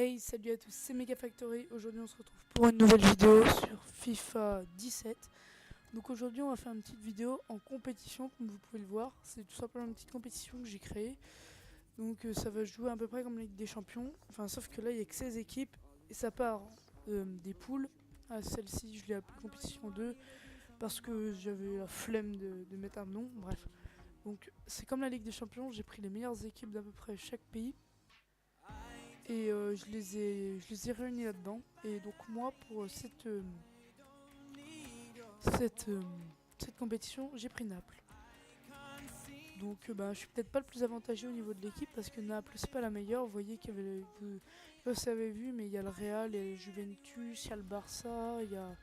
Hey, salut à tous, c'est Megafactory. Aujourd'hui, on se retrouve pour une nouvelle vidéo sur FIFA 17. Donc aujourd'hui, on va faire une petite vidéo en compétition, comme vous pouvez le voir. C'est tout simplement une petite compétition que j'ai créée. Donc ça va jouer à peu près comme la Ligue des Champions. Enfin, sauf que là, il n'y a que 16 équipes et ça part des poules. À celle-ci, je l'ai appelée compétition 2 parce que j'avais la flemme de mettre un nom. Bref. Donc c'est comme la Ligue des Champions, j'ai pris les meilleures équipes d'à peu près chaque pays. Et je les ai réunis là-dedans. Et donc moi, pour cette, euh, cette compétition, j'ai pris Naples. Donc je suis peut-être pas le plus avantagé au niveau de l'équipe parce que Naples, c'est pas la meilleure. Vous voyez vous avez vu, mais il y a le Real, il y a le Juventus, il y a le Barça, il y a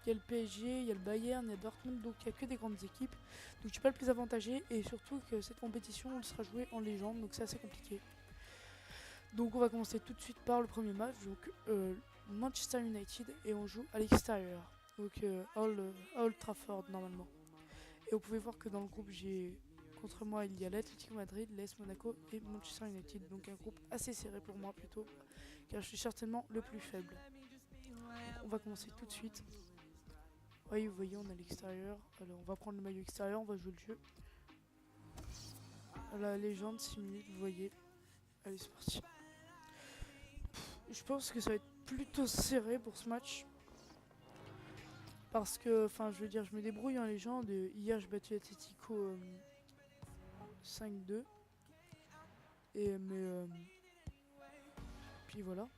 le PSG, il y a le Bayern, il y a Dortmund. Donc il n'y a que des grandes équipes. Donc je suis pas le plus avantagé. Et surtout que cette compétition, elle sera jouée en légende. Donc c'est assez compliqué. Donc on va commencer tout de suite par le premier match, donc Manchester United, et on joue à l'extérieur, donc à Old Trafford normalement. Et vous pouvez voir que dans le groupe, j'ai contre moi il y a l'Atlético Madrid, l'AS Monaco et Manchester United, donc un groupe assez serré pour moi plutôt, car je suis certainement le plus faible. Donc on va commencer tout de suite. Oui, vous voyez, on est à l'extérieur. Alors on va prendre le maillot extérieur, on va jouer le jeu. La légende, 6 minutes, vous voyez. Allez, c'est parti. Je pense que ça va être plutôt serré pour ce match. Parce que, enfin, je veux dire, je me débrouille en légende. Hier, j'ai battu Atletico 5-2. Mais puis voilà.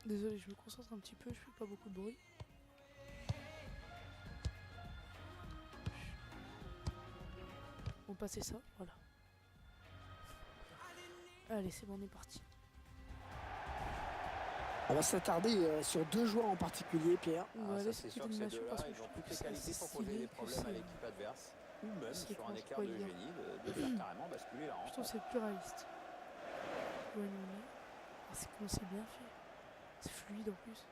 Désolé, je me concentre un petit peu, je fais pas beaucoup de bruit. On va passer ça, voilà. Allez, c'est bon, on est parti. On va s'attarder sur deux joueurs en particulier, Pierre. On va laisser c'est petite sûr que ces animation deux-là, parce que ils je ont trouve toutes que les c'est qualités assez pour poser stylé des que problèmes à l'équipe adverse, ou même c'est sur un qu'on écart de dire. génie, de faire carrément basculer la Je trouve que rencontre. c'est plus réaliste. Ouais, non, mais... Ah, c'est comment c'est bien fait. C'est fluide en plus.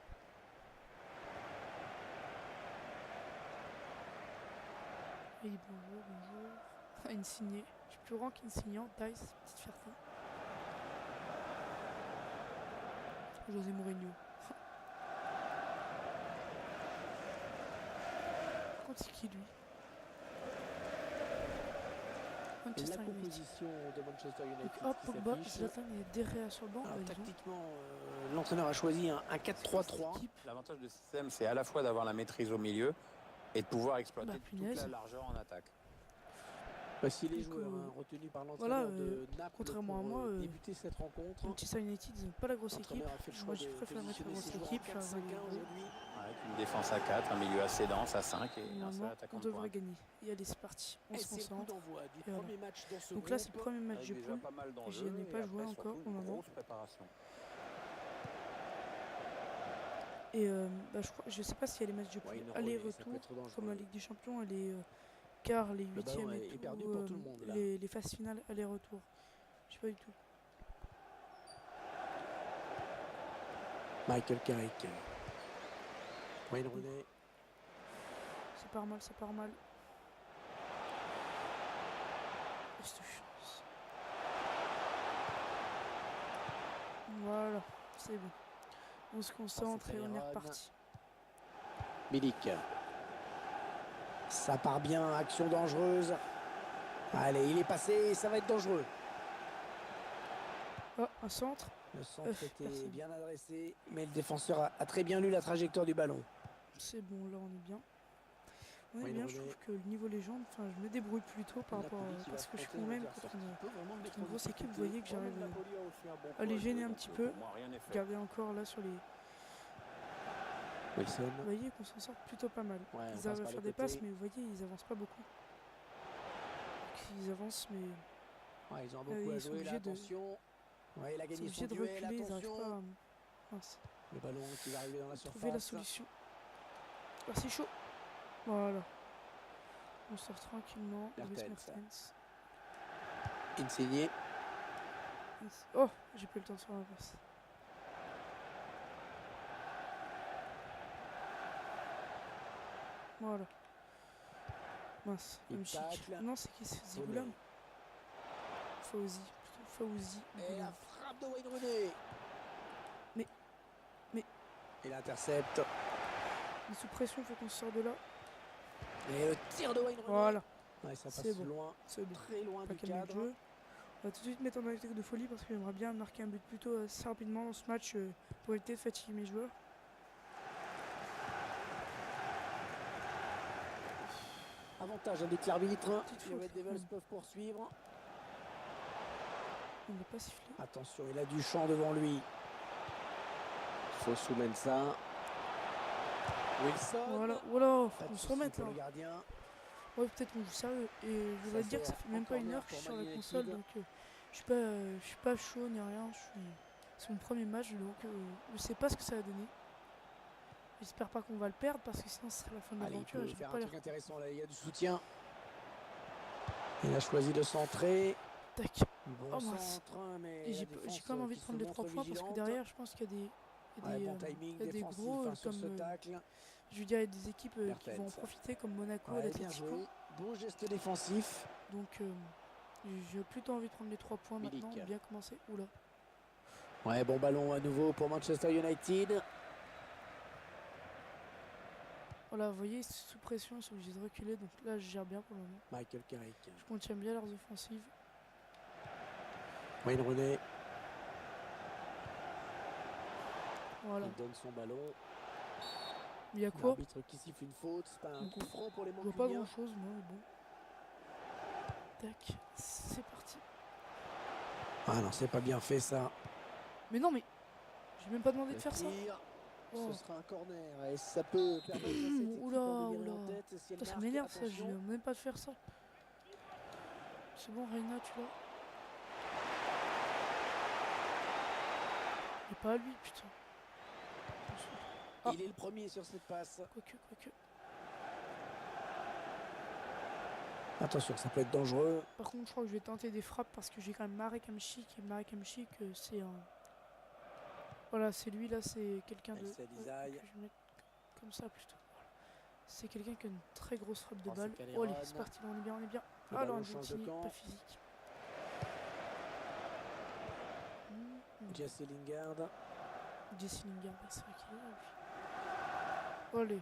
Oui, bonjour, bonjour. Insigné. Je suis plus grand qu'Insignant. Dice, petite fierté. José Mourinho. Par contre, c'est qui lui? Manchester La United. composition de Manchester United Donc hop, qui Pogba, s'affiche. Zlatan et Derrea sur le banc. Alors, Bah, dis donc. tactiquement, l'entraîneur a choisi un C'est quoi 4-3-3. cette équipe? L'avantage de ce système, c'est à la fois d'avoir la maîtrise au milieu et de pouvoir Bah exploiter toute la punaise. largeur en attaque. Voici les Donc joueurs retenus par voilà, l'entraîneur de Naples contrairement à pour moi, débuter cette rencontre. Manchester United, ils ont pas la grosse équipe. L'entraîneur a fait le choix Moi, je de préfère mettre la positionner grosse ses joueurs équipe. en 4-5-1 aujourd'hui. Avec une défense à 4, un milieu assez dense à 5 et un seul Normalement, attaquant on de devrait pointe. gagner. Et allez, c'est parti. On Et se c'est le coup concentre. d'envoi du Et voilà. premier match dans ce Donc groupe. là, c'est le premier match Avec de déjà poule. pas mal J'y d'enjeux ai et pas joué après encore surtout pour le une moment. grosse préparation. Et je sais pas s'il y a les matchs de poule Ouais, une relais, ça peut aller-retour, être dangereux. comme la Ligue des Champions, et les quarts, les Le ballon huitièmes et est tout, perdu pour tout le monde, là. les phases finales aller-retour. Je sais pas du tout. Michael Carrick. Wayne Rooney. Ça part mal, ça part mal. Oh, cette chance. Voilà, c'est bon. On se concentre et on est reparti. Milik. Ça part bien, action dangereuse. Allez, il est passé, ça va être dangereux. Oh, un centre. Le centre était personne. bien adressé, mais le défenseur a très bien lu la trajectoire du ballon. C'est bon, là on est bien. On est Wayne bien, Rooney. je trouve que le niveau légende, enfin je me débrouille plutôt par rapport à... Parce que je suis quand même contre une grosse équipe, vous voyez que j'arrive à les gêner un petit peu. Pour moi, rien n'est fait. Regardez encore là sur les... Wilson. Vous voyez qu'on s'en sort plutôt pas mal. Ouais, Ils arrivent à par faire le des côté. passes, mais vous voyez, ils avancent pas beaucoup. Donc, ils avancent, mais Ouais, ils ont beaucoup ils à sont jouer, obligés là, de- attention. Ouais, il a ils sont gagné son obligés de duel, reculer, ils n'arrivent attention. pas à... Mince. Le ballon qui va arriver dans la Trouver la surface. solution. Ah, c'est chaud. Voilà. On sort tranquillement. Luis Mertens. Mertens. Insigné. Oh, j'ai pas eu le temps de faire la passe. Voilà. Mince, Il Hamsik. tacle. Non, c'est qui? C'est Zigoulam. Fawzi. Fawzi. Et la frappe de Wayne Rooney. Mais- Et l'intercepte. On est sous pression, faut qu'on se sorte de là. Et le tir de Wayne Rooney. Voilà, Ouais, ça C'est passe bon. loin, c'est bon. très loin Pas du calmer le cadre. jeu. On va tout de suite mettre en attaque de folie parce que j'aimerais bien marquer un but plutôt assez rapidement dans ce match pour éviter de fatiguer mes joueurs. Avantage avec l'arbitre. Petite Les faute, Red Devils ouais. peuvent poursuivre. On n'a pas sifflé. Attention, il a du champ devant lui. Il faut soumettre ça. Wilson. Voilà, voilà, faut Pas de qu'on se souci remette pour là. le gardien. Ouais, peut-être qu'on joue sérieux. Et je voudrais Ça dire que ça sort fait même en pas une corner heure que je suis pour sur la Man console, United. donc je suis pas chaud ni rien. C'est mon premier match, donc je sais pas ce que ça va donner. J'espère pas qu'on va le perdre parce que sinon ce serait la fin de Allez, il l'aventure et peut je vais faire pas un l'air. truc intéressant là, il y a du soutien. Il a choisi de centrer. Tac. Bon Oh, mince. centre, mais Et la j'ai défense quand même envie qui de se prendre les 3 montre points parce que vigilante. derrière, je pense qu'il y a Ouais, bon il timing y a des défensif gros hein, sur ce comme tacle. je veux dire, il y a des équipes qui Mertens. vont en profiter comme Monaco, Ouais, bien l'Atlético. joué. Bon geste défensif. Donc j'ai plutôt envie de prendre les 3 points Milik. maintenant, bien commencer. Oula. Ouais, bon ballon à nouveau pour Manchester United. Voilà, vous voyez, sous pression, ils sont obligés de reculer, donc là je gère bien pour le moment. Michael Carrick. Je contiens bien leurs offensives. Wayne Rooney, Voilà. il donne son ballon. Il y a quoi? L'arbitre qui siffle une faute. C'est un coup franc pour les Je vois pas grand Mancuniens. chose, moi, mais bon. Tac, c'est parti. Ah non, c'est pas bien fait ça. Mais non, mais j'ai même pas demandé de Le faire ça. tir, Oh. ce sera un corner et ça peut permettre à cette équipe Oula, de virer oula. en tête si elle Putain, ça marque. m'énerve ça, je Attention. viens même pas de faire ça. C'est bon, Reina, tu l'as. Et pas à lui, putain. Ah. Il est le premier sur cette passe. Quoique. Attention, ça peut être dangereux. Par contre, je crois que je vais tenter des frappes parce que j'ai quand même Marek Hamšík. Et Marek Hamšík, c'est un. Voilà, c'est lui là, c'est quelqu'un de. Elsa que Lizaï. je vais mettre comme ça plutôt. Voilà. C'est quelqu'un qui a une très grosse frappe de Oh, balle. c'est Oh, allez, Caléron. c'est parti, là, on est bien. Le Alors, ballon change de Argentini, camp. pas physique. Jesse Lingard. Jesse Lingard, c'est vrai qu'il est là, lui. Allez.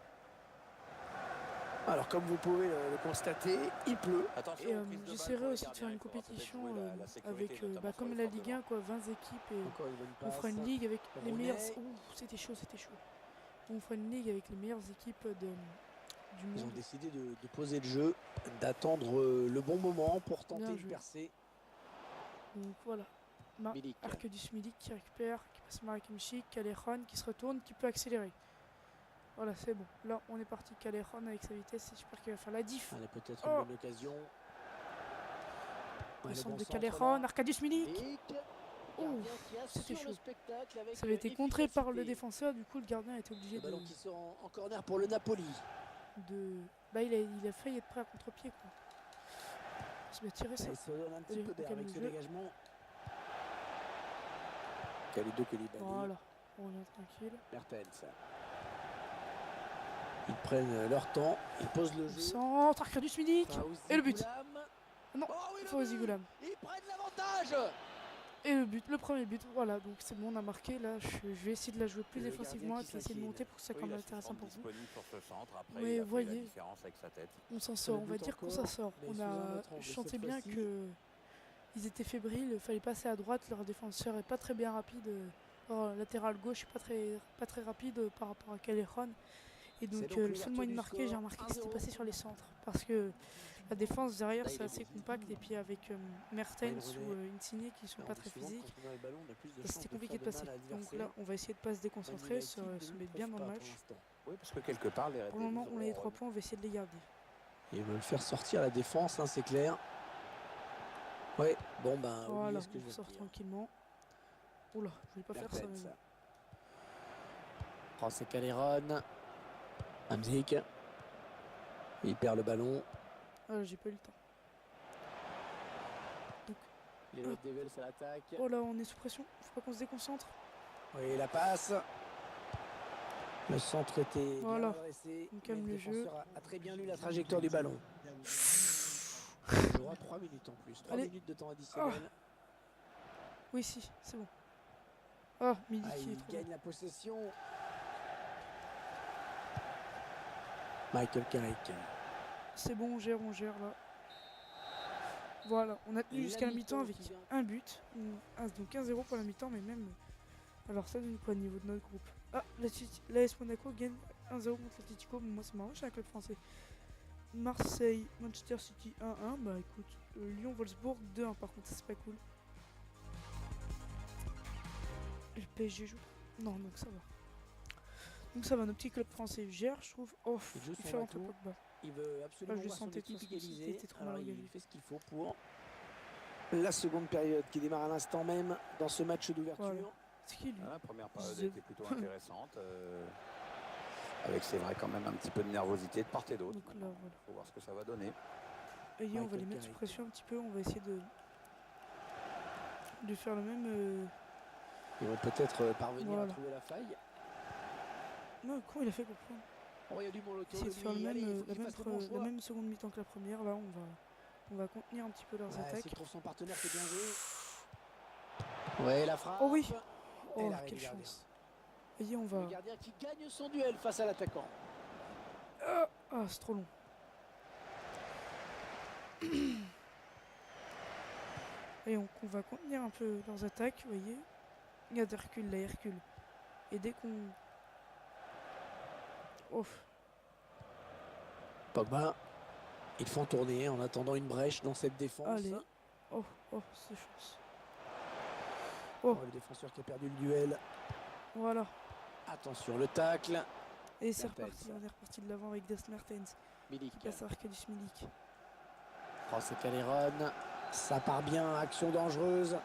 Alors, comme vous pouvez le constater, il pleut. Attention Et aux prises de balle j'essaierai pour les aussi de faire gardiens, une il faudra peut-être compétition jouer la sécurité, avec, notamment sur comme les la frappes Ligue de 1, quoi, 20 équipes. Et Encore une bonne on passe. fera une ligue avec les Rooney. meilleures. Ouh, c'était chaud. On fera une ligue avec les meilleures équipes du Ils ont monde. décidé de poser le jeu, d'attendre le bon moment pour tenter Bien une joué. percée. Donc voilà. Milik. Arkadiusz Milik qui récupère, qui passe Marek Hamšík, Caléron qui se retourne, qui peut accélérer. Voilà, c'est bon. Là, on est parti. Caléron avec sa vitesse, j'espère qu'il va faire la diff. Allez, peut-être Oh. une bonne occasion. Le Ouais, centre bon de centre, Caléron, là. Arkadiusz Milik. Milik, Oh, gardien qui assure c'était le chaud. spectacle avec Ça avait été contré par le efficacité. défenseur, du coup le gardien a été obligé Le de. ballon qui sort en corner pour le Napoli. Bah, il a failli être prêt à contre-pied, quoi. Il se met tirer ça. Il se donne un petit Allez, peu on d'air calme avec le ce jeu. dégagement. Kalidou Koulibaly. Voilà, on est tranquille. Mertens. Ils prennent leur temps, ils posent le jeu. Centre, Arkadiusz Milik. Fawzi Et le but. Goulam. Non, Oh oui, le Fawzi but. Goulam. Ils prennent l'avantage. Et le but, le premier but, voilà, donc c'est bon, on a marqué. Là, je vais essayer de la jouer plus Le défensivement et gardien qui puis essayer de s'incline. monter pour que ça soit quand même intéressant pour vous. disponible sur ce centre. Après, Mais il a fait voyez. la différence avec sa tête. On s'en sort, Le on va but dire qu'on encore, s'en sort. mais sous un autre angle Je sentais cette bien fois-ci. que ils étaient fébriles, il fallait passer à droite, leur défenseur est pas très bien rapide. Latéral gauche est pas très rapide par rapport à Caléron. Et donc, donc le l'ouverture seul moyen de du marquer, score, j'ai remarqué que c'était 1-0. passé sur les centres. Parce que la défense derrière, Là, c'est il est assez bon. compact. Et puis avec Mertens Wayne ou Rooney. Insigne qui sont On pas dit très souvent que physiques, quand on a le ballon, on a plus de bah, chances c'était de compliqué faire de passer. mal à Donc l'adversaire. là, on va essayer de pas se déconcentrer, se mettre bien dans le match. Oui, parce que quelque part, les Red Pour le Devils moment, on ont a les leur 3 rôle. points, on va essayer de les garder. Ils veulent faire sortir la défense, hein, c'est clair. Ouais, bon ben, Voilà, oubliez ce que je on viens sort de dire. tranquillement. Oula, je vais pas faire ça. Mertens. mais bon. Oh, c'est Caléron. Hamšík. Il perd le ballon. Ah, j'ai pas eu le temps. Les Red Devils à l'attaque. Oh là, on est sous pression, faut pas qu'on se déconcentre. Oui, la passe. Le centre était Voilà. bien adressé. On calme mais le défenseur jeu. a très bien lu la trajectoire du ballon. Il aura 3 minutes en plus. 3 Allez. minutes de temps additionnel. Oui, si, c'est bon. Ah, Milik Ah, qui est il trop gagne bon. la possession. Michael Carrick. C'est bon, on gère là. Voilà, on a tenu La jusqu'à la mi-temps mi-temps avec qui vient. un but. Donc 1-0 pour la mi-temps, mais même. Alors ça donne quoi au niveau de notre groupe? Ah, l'AS Monaco gagne 1-0 contre l'Atlético. Moi, c'est marrant, j'ai un club français. Marseille, Manchester City 1-1. Bah écoute, Lyon, Wolfsburg 2-1. Par contre, ça c'est pas cool. Le PSG joue? Non, donc ça va. Donc ça va, nos petits clubs français gèrent, je trouve. Oh, Il joue il son fait rentrer retour. Pogba. Il veut absolument Ah, je le voir son sentais de équipe toute façon, il égaliser. était trop mal Alors, engagé. il fait ce qu'il faut pour la seconde période qui démarre à l'instant même dans ce match d'ouverture. Voilà. C'est qui lui? Ah, la première période The- était plutôt intéressante. Avec, c'est vrai, quand même un petit peu de nervosité de part et d'autre. Donc là, voilà. Faut voir ce que ça va donner. Et on va Michael les mettre sous Carrick. pression un petit peu. On va essayer de faire le même. Ils vont peut-être parvenir Voilà. à trouver la faille. Non, comment il a fait pour prendre? Oh, il y a du molotov. Essayer de faire lui. Allez, il faut la qu'il fasse le bon la choix. même seconde mi-temps que la première. Là, on va contenir un petit peu leurs Ouais, attaques. s'il trouve son partenaire, c'est bien joué. Ouais, la frappe. Oh oui. Et Oh, l'arrêt quelle du gardien. chance. Voyez, on va. Le gardien qui gagne son duel face à l'attaquant. Ah, c'est trop long. Et on va contenir un peu leurs attaques, vous voyez. Il y a des reculs là, ils reculent. Et dès qu'on... Oh, Pogba, ils font tourner en attendant une brèche dans cette défense. allez. Oh, c'est chance. Oh, le défenseur qui a perdu le duel. Voilà. Attention, le tacle. Et c'est Mertens. reparti, on est reparti de l'avant avec Des Mertens. Milik. Qui passe à Arkadiusz Milik. Oh, c'est Caléron. Ça part bien, action dangereuse.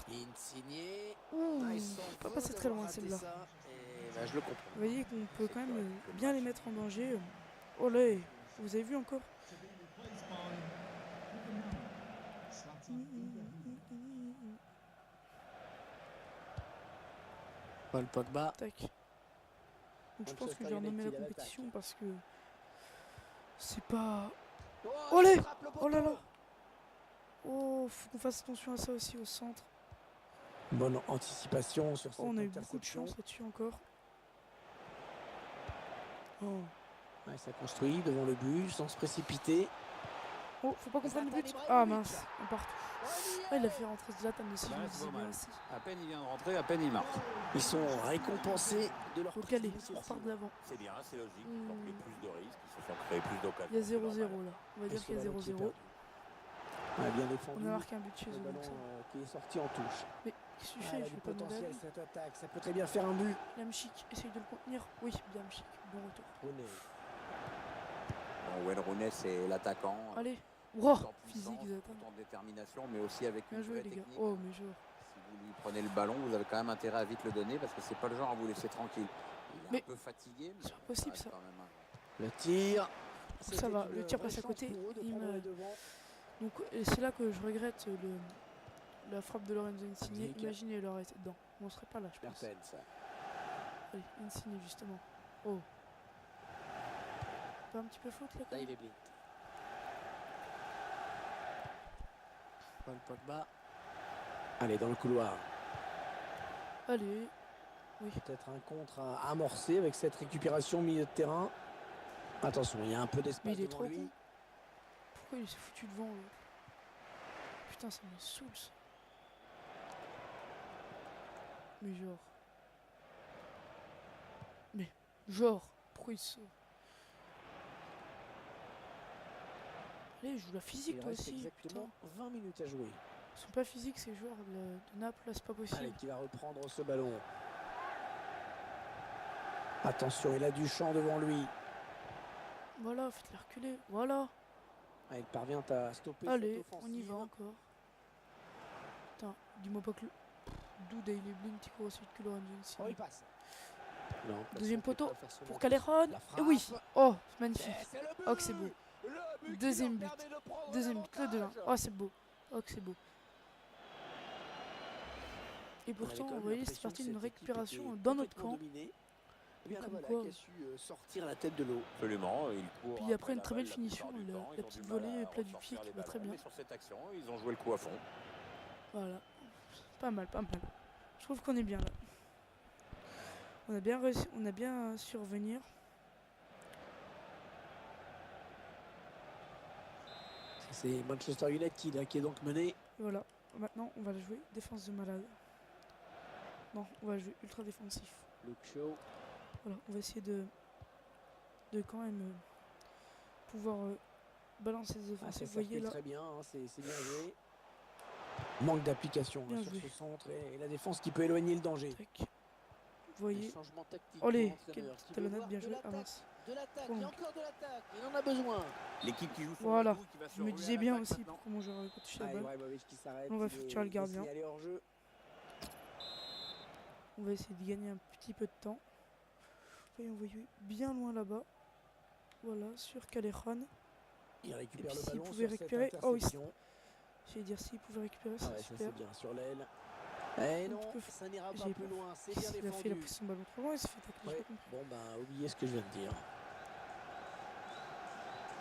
Insigné. Ouh, Ah, ils sont pas heureux passer très d'avoir loin raté celle-là. ça. Et bah, je le comprends. Vous voyez qu'on peut quand même correct, bien les mettre en danger. Oh là, vous avez vu encore? Paul Pogba. Tac. Donc je pense que je vais renommer la compétition parce que c'est pas... Oh, Allez. il frappe le Oh là là. poteau. Oh, faut qu'on fasse attention à ça aussi au centre. Bonne anticipation sur cette Oh, on a eu beaucoup de interception. chance là-dessus encore. Oh. Ouais, ça construit devant le but sans se précipiter. Oh, faut pas qu'on prenne le but. Zlatan Ah Ibrahimovic. mince, on part. Ah, il a fait rentrer Zlatan aussi, je Ouais, me c'est disais pas bien mal. aussi. À peine il vient de rentrer, à peine il marque. Ils sont récompensés de leur Faut prise caler, on d'initiative. repart de l'avant. C'est bien, c'est logique. Hmm. Ils ont pris plus de risques, ils se sont créés plus d'occasions. Il y a c'est 0-0 normal. là. On va Et dire qu'il y a Solano qui est 0-0. perdu. Ouais, bien défendu. On a marqué un but chez Le eux. ballon Donc ça. qui est sorti en touche. Mais qu'est-ce que tu Ah, fais? elle a Je du vais pas demander à potentiel lui. cette attaque. Ça peut très bien faire un but. Yamchik, essaye de le contenir. Oui, bien Yamchik. Bon retour. Rooney. Bon, Wayne Rooney, c'est l'attaquant. Allez. Tout Wow, en physique puissance, Zlatan. tout en détermination, mais aussi avec Bien une joué vraie les gars. technique. Oh, mais genre. Si vous lui prenez le ballon, vous avez quand même intérêt à vite le donner parce que c'est pas le genre à vous laisser tranquille. Il est Mais un peu fatigué, mais c'est pas possible, reste ça. quand même Le tir. Ça va, C'était le une tir vraie passe à chance côté, pour eux de il prendre me- les devants. Donc c'est là que je regrette la frappe de Lorenzo Insigne. Milik. Imaginez, il aurait été dedans. On serait pas là, je pense. Mertens. Allez, Insigne justement. Oh. Pas un petit peu faute là quand Là, même. il est blind. Paul Pogba. Allez, dans le couloir. Allez. Oui. Peut-être un contre à amorcer avec cette récupération au milieu de terrain. Attention, il y a un peu Mais d'espace il est devant trop lui. con. Pourquoi il s'est foutu devant lui? Putain, ça me saoule ça. Mais genre. Mais genre, pourquoi il se... Allez, joue la physique Il toi reste aussi. exactement Putain. 20 minutes à jouer. Ils sont pas physiques ces joueurs de Naples, là c'est pas possible. Allez, qui va reprendre ce ballon. Attention, il a du champ devant lui. Voilà, faites-les reculer. Voilà. Ah, il parvient à stopper Allez, cette on offensive. y va encore. Putain, dis-moi pas que le... Duda il est blind, il court aussi vite que Lorenzo Insigne. Oh, il passe. Non, Deuxième Passant, poteau peut pas faire son pour entrée. Caléron. La Et oui. frappe. Oh, c'est magnifique. Et c'est le but. Oh que c'est beau. Le but qui Deuxième leur but. permet de prendre Deuxième but, le 2-1. l'avantage. Oh c'est beau. Oh que c'est beau. Et On avait pourtant, quand vous même voyez, c'est l'impression parti que d'une cette équipe récupération était dans notre complètement camp. dominée. Eh bien, la Comme voilà quoi. qui a su sortir la tête de l'eau. Absolument. Il court Puis après, une la très belle balle finition, plupart du la temps. Ils ont petite du mal volée à plat du ressortir pied qui les va très ballons, bien. mais sur cette action, ils ont joué le coup à fond. Voilà. Pas mal, pas mal. Je trouve qu'on est bien là. On a bien réussi, on a bien su revenir. C'est Manchester United là, qui est donc mené. Et voilà. Maintenant, on va la jouer défense de malade. Non, on va jouer ultra défensif. Luke Shaw. Voilà, on va essayer de quand même pouvoir balancer les Ah, offensives. ça Vous voyez circule là. très bien, hein, c'est bien joué. Manque d'application Bien sur joué. ce centre et la défense qui peut éloigner le danger. Tac. Vous voyez. Changement tactique. Allez, pour quelle l'entraîneur petite qui veut talonnade voir bien de jouée. l'attaque, Avance. de l'attaque, Trop il y a long. encore de l'attaque. Il en a besoin. L'équipe qui joue son Voilà. vadrouille, qui va se Je me ruer à disais bien l'attaque aussi maintenant. pourquoi mon joueur n'avait pas touché la Ah, balle. Ibrahimovic qui s'arrête. On va il est tuer le gardien. signalé hors jeu. On va essayer de gagner un petit peu de temps. Voyons, voyez, bien loin là-bas. Voilà, sur Callejon. Il récupère Et le puis, s'il ballon pouvait sur cette récupérer- oh, il s- interception. J'allais dire s'il pouvait récupérer, Ah c'est ouais, ça super. c'est bien sur l'aile. Eh Un non, petit peu ça n'ira pas j'ai plus peur. loin. C'est bien Il a fait la défendu. prise son ballon trop loin, il s'est fait tacler, j'ai Ouais. pas compris. Bon, bah, oubliez ce que je viens de dire.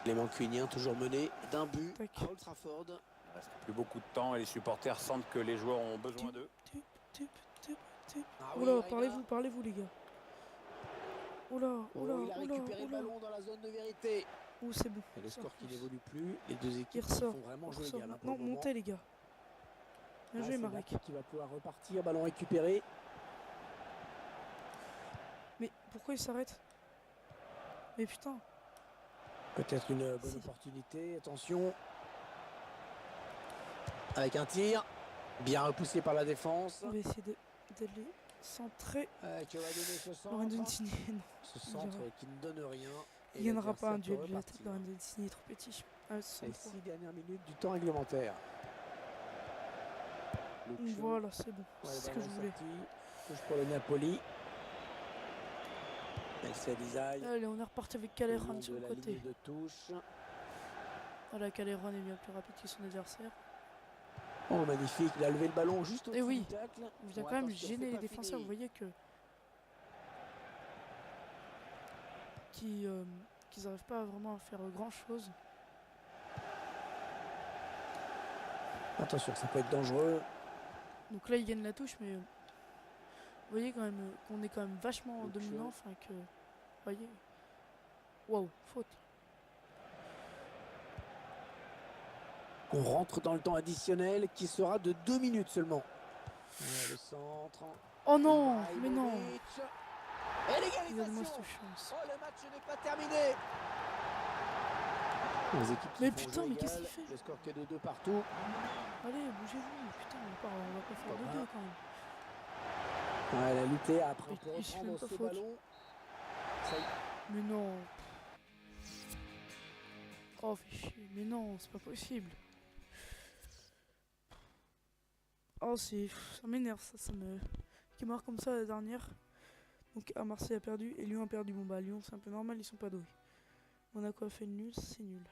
Clément Cuignien, toujours mené d'un but Tac. à Old Trafford. Il reste plus beaucoup de temps et les supporters sentent que les joueurs ont besoin d'eux. Tup, tup, tup, tup. Ah oui, Oula, Reina. parlez-vous les gars. Oula, Oh, oula, il a oula, récupéré le oula. ballon dans la zone de vérité. Oh, c'est bon. Et le Ça score qui repousse. n'évolue plus. Les deux Il équipes qui ressort. font vraiment On jeu ressort égal. Hein, pour maintenant, le moment. montez les gars. Bien Ah, joué c'est Marek. Bac qui va pouvoir repartir. Ballon récupéré. Mais pourquoi il s'arrête? Mais putain. Peut-être une bonne Si. opportunité. Attention. Avec un tir. Bien repoussé par la défense. On va essayer d'aller centrer. Qui va donner ce centre. Lorenzo Insigne, non. Ce Il centre ira. qui ne donne rien. Et Il gagnera pas un l'adversaire duel peut de la tête. repartir. Lorenzo Insigne est trop petit. Ah, Les 63. 6 dernières minutes du temps réglementaire. Luke Shaw. Voilà, c'est bon. Ouais, C'est le ce que ballon je voulais. sorti. Touche pour le Napoli. Elsa Dizaï. Allez, on est reparti avec Le Callejon long sur de le la côté. ligne de touche. Voilà, Callejon est bien plus rapide que son adversaire. Oh, magnifique. Il a levé le ballon juste au-dessus oui. du tacle. Il vient Bon, quand même attention, gêner c'est les pas défenseurs. fini. Vous voyez que qu'ils n'arrivent pas vraiment à faire grand chose. Attention, ça peut être dangereux. Donc là, ils gagnent la touche, mais vous voyez quand même qu'on est quand même vachement Luke dominant. Shaw. Enfin que, vous voyez, waouh, faute. On rentre dans le temps additionnel qui sera de 2 minutes seulement. Le centre. Oh non, mais non. Ibrahimovic. Et Donne-moi l'égalisation. cette chance. Oh, le match n'est pas terminé. Les équipes qui Mais font putain, jeu mais qu'est-ce égal. qu'il fait? Le score qui est de 2 partout. Allez, bougez-vous. Putain, on va pas faire Pas de grave. deux quand même. Ouais, elle a lutté après Mais on peut il se fait reprendre même pas ce faute. ballon. Ça y est. Mais non. Oh, fais chier. Mais non, c'est pas possible. Oh, ça m'énerve, ça me. Qui marque comme ça la dernière. Donc, à Marseille a perdu et Lyon a perdu. Bon, bah, Lyon, c'est un peu normal, ils sont pas doués. Monaco a fait le nul, c'est nul.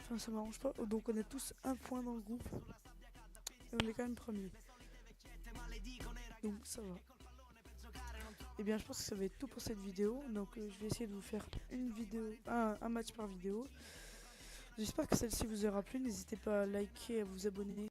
Enfin, ça m'arrange pas. Donc, on a tous un point dans le groupe. Et on est quand même premier. Donc, ça va. Et bien, je pense que ça va être tout pour cette vidéo. Donc, je vais essayer de vous faire une vidéo, un match par vidéo. J'espère que celle-ci vous aura plu. N'hésitez pas à liker et à vous abonner.